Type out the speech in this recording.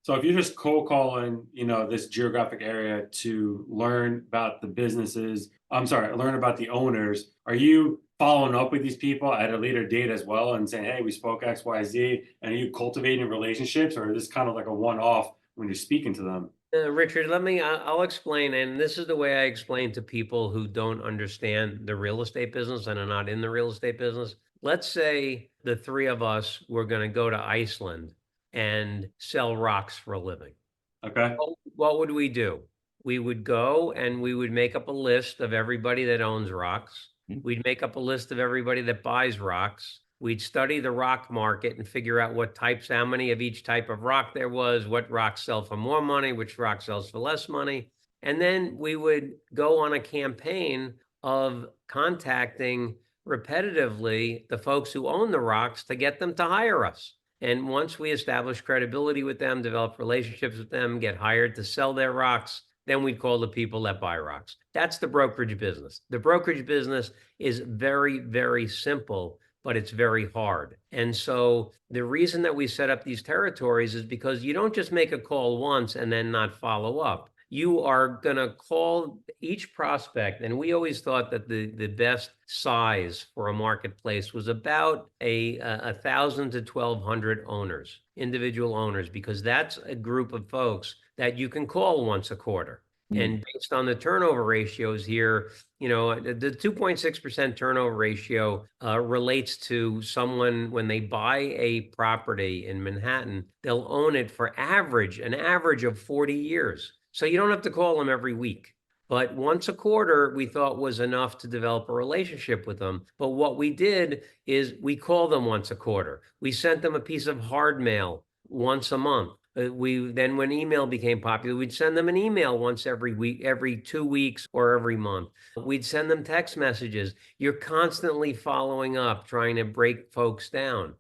So if you're just cold calling, this geographic area to learn about the businesses, I'm sorry, learn about the owners, are you following up with these people at a later date as well and saying, hey, we spoke X, Y, Z, and are you cultivating relationships, or is this kind of like a one-off when you're speaking to them? Richard, I'll explain. And this is the way I explain to people who don't understand the real estate business and are not in the real estate business. Let's say the three of us were going to go to Iceland and sell rocks for a living. Okay. What would we do? We would go and we would make up a list of everybody that owns rocks. We'd make up a list of everybody that buys rocks. We'd study the rock market and figure out what types, how many of each type of rock there was, what rocks sell for more money, which rock sells for less money. And then we would go on a campaign of contacting repetitively the folks who own the rocks to get them to hire us. And once we establish credibility with them, develop relationships with them, get hired to sell their rocks, then we'd call the people that buy rocks. That's the brokerage business. The brokerage business is very, very simple, but it's very hard. And so the reason that we set up these territories is because you don't just make a call once and then not follow up. You are going to call each prospect. And we always thought that the best size for a marketplace was about a thousand to 1,200 owners, individual owners, because that's a group of folks that you can call once a quarter. Mm. And based on the turnover ratios here, the 2.6% turnover ratio relates to someone when they buy a property in Manhattan, they'll own it for an average of 40 years. So you don't have to call them every week. But once a quarter, we thought was enough to develop a relationship with them. But what we did is we called them once a quarter. We sent them a piece of hard mail once a month. We then, when email became popular, we'd send them an email once every week, every 2 weeks, or every month. We'd send them text messages. You're constantly following up, trying to break folks down.